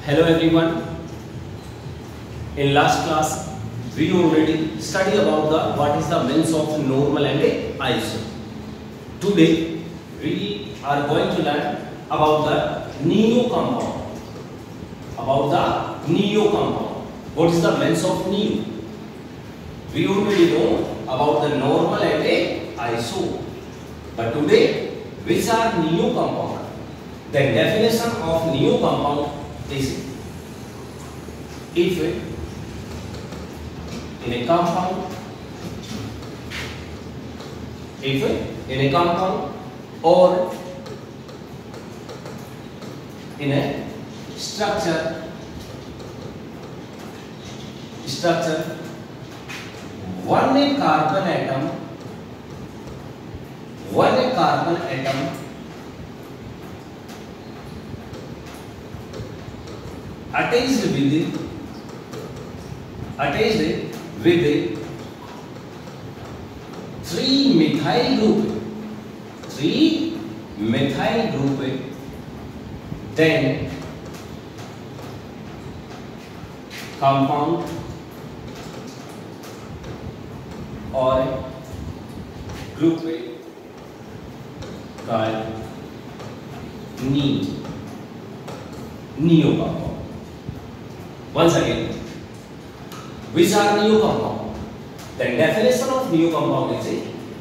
Hello everyone. In last class we already studied about the what is the means of normal and iso. Today we are going to learn about the neo compound. About the neo compound. What is the means of neo? We already know about the normal and iso. But today which are neo compound? The definition of neo compound is if in a compound or in a structure one carbon atom attached with three methyl group, then compound or group called neo compound. Once again, which are neo compound? The definition of neo compound is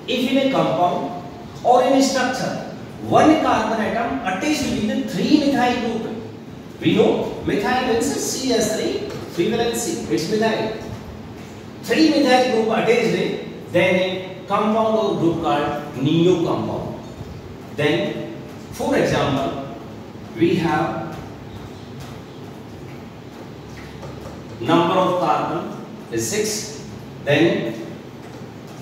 if in a compound or in a structure one carbon atom attached with three methyl group. We know methyl means CH3, 3 valence C. It's methyl. Three methyl group attached, then a compound or group called neo compound. Then, for example, we have number of carbon is 6, then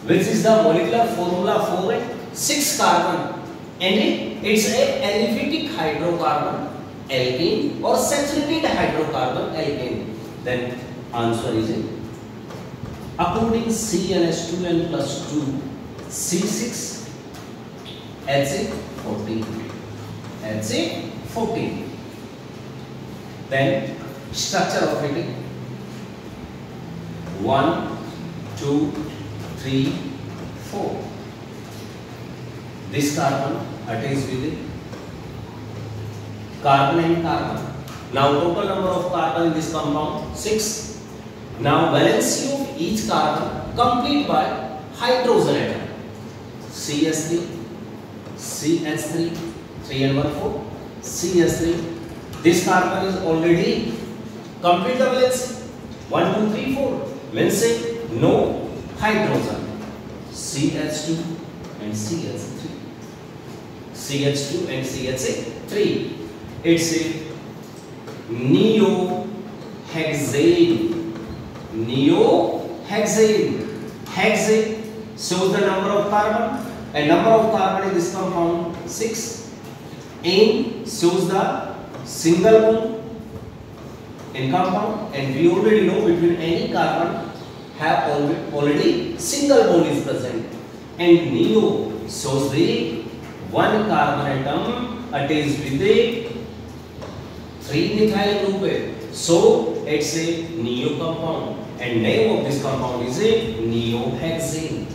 which is the molecular formula for 6 carbon, and it's a aliphatic hydrocarbon alkane or saturated hydrocarbon alkane. Then answer is according CnH2n plus 2 C6 H14. Then structure of it 1, 2, 3, 4. This carbon attached with carbon and carbon. Now total number of carbon in this compound 6. Now valency of each carbon complete by hydrogen atom. CH3, CH3, 3 and 1 4, CH3. This carbon is already complete the valency 1, 2, 3, 4. Means no hydrogen. CH2 and CH3. CH2 and CH3. It's a neohexane. Hexane shows the number of carbon, and number of carbon in this compound 6. Ane shows the single bond in compound, and we already know between any carbon have already single bond is present, and neo shows the one carbon atom attached with the 3 methyl group. So it's a neo compound, and name of this compound is a neohexane.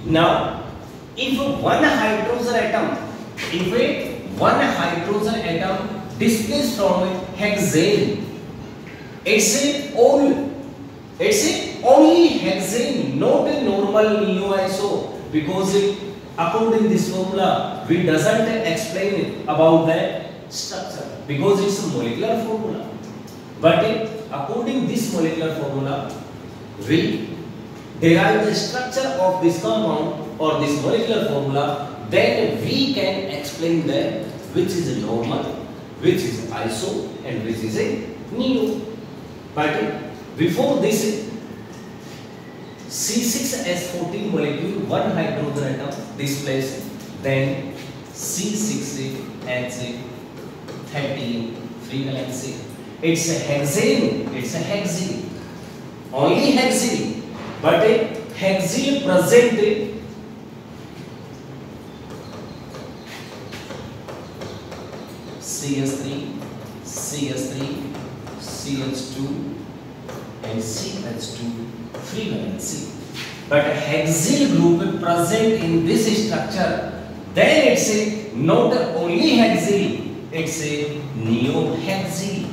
Now if one hydrogen atom displaced from hexane, it's only hexane, not a normal neo-iso, because according this formula we doesn't explain about the structure because it's a molecular formula. But according this molecular formula we derive the structure of this compound or this molecular formula, then we can explain that which is a normal, which is iso, and which is a neo. But before this C6H14 molecule, one hydrogen atom displaced, then C6H13 3 valence. It's a hexane. Only hexane. But hexane present CH3 CH3, CH2 and CH2 free valency. But hexyl group present in this structure, then it's a not only hexyl, it's a neohexyl.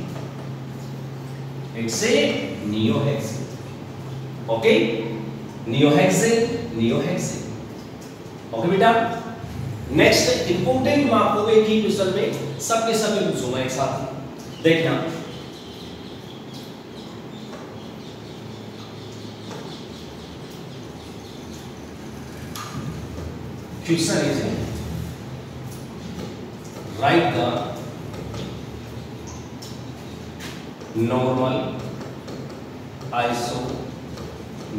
It's a neohexyl. Okay, neohexyl. Okay बेटा, next important मैं आपको एक ही question में सबके सब पूछूंगा एक साथ। देखना question is right the normal iso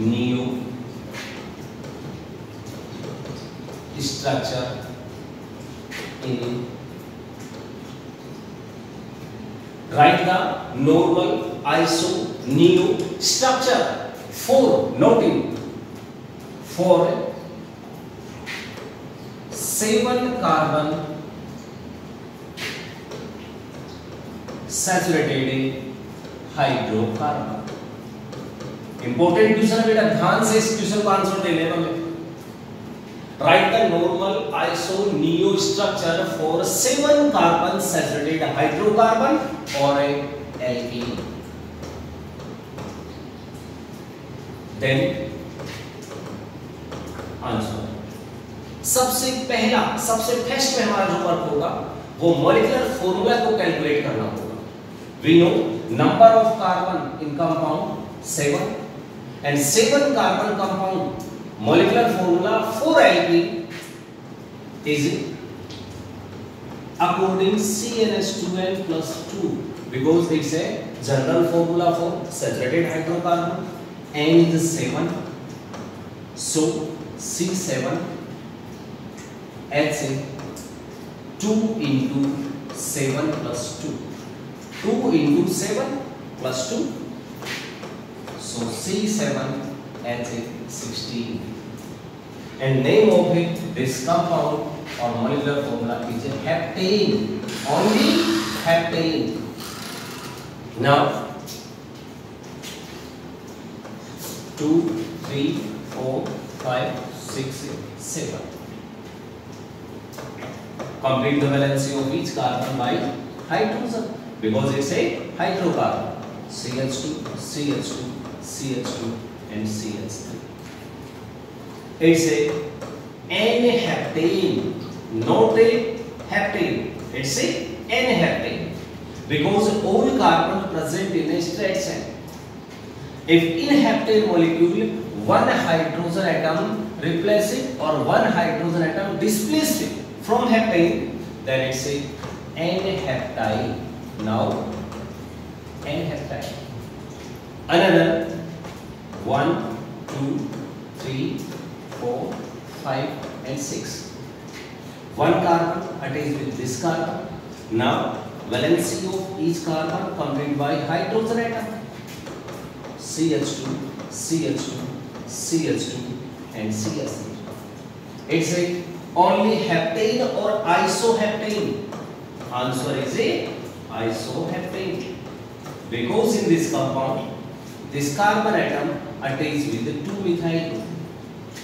neo structure in write the normal iso neo structure for noting for 7 carbon saturated hydrocarbon। Important question है बेटा, ध्यान से इस क्वेश्चन का आंसर दे लेना। Write the normal iso neo structure for 7 carbon saturated hydrocarbon or a alkene। Then answer। सबसे first में हमारा जो वर्क होगा वो मॉलिक्यूलर फॉर्मूला को कैलकुलेट करना होगा। We know number of carbon in compound 7 and 7 carbon compound molecular formula for alkene is according CnH2n plus 2 because it's a general formula for saturated hydrocarbon and is 7, so C7 H 2 into 7 plus 2, 2 into 7 plus 2, so C7 H 16, and name of it, this compound or molecular formula is a heptane, only heptane. Now 2, 3, 4, 5, 6, 7. Complete the valency of each carbon by hydrogen because it's a hydrocarbon, CH2, CH2, CH2 and CH3. It's a N-heptane, not a heptane. It's a N-heptane because all carbon present in a straight chain. If in heptane molecule one hydrogen atom replace it or one hydrogen atom displace it from heptane, then it's a N-heptine. Now N-heptine. Another 1, 2, 3, 4, 5 and 6. One carbon attached with this carbon. Now valency of each carbon complete by hydrogen atom. CH2, CH2, CH2 and CH3. It's a only heptane or isoheptane. Answer is a isoheptane because in this compound this carbon atom attached with the 2-methyl group,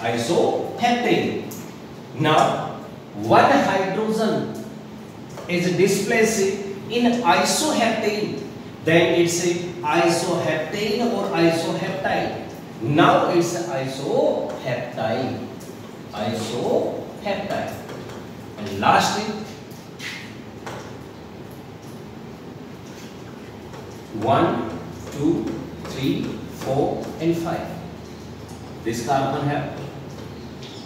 isoheptane. Now one hydrogen is displaced in isoheptane, then it's a isoheptane or isoheptine. Now it's isoheptine, and lastly 1, 2, 3, 4 and 5. This carbon have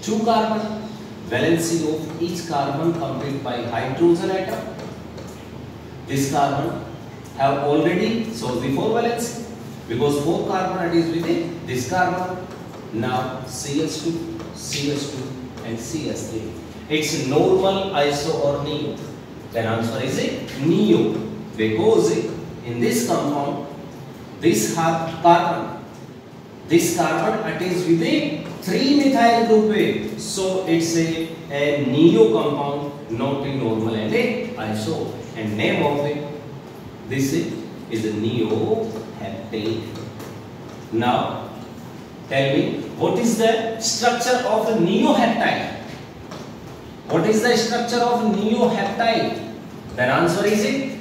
2 carbon, valency of each carbon complete by hydrogen atom. This carbon have already shown the 4 valency because 4 carbon is with this carbon. Now CH2, CH2 and CH3. It's normal iso or neo. Then answer is a neo because in this compound this carbon attached with a 3-methyl group, so it's a neo compound, not a normal and a iso. And name of it This is a neoheptane. Now tell me, what is the structure of a neoheptide? What is the structure of neoheptide? Then answer is it.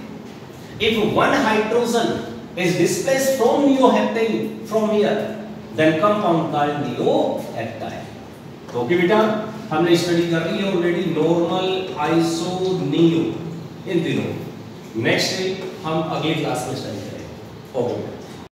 If one hydrogen is displaced from neoheptane from here, then compound called neoheptide. तो okay बेटा, हमने study कर ली है already normal, iso, neo, इन तीनों। Next हम अगली class में study करेंगे। ओके।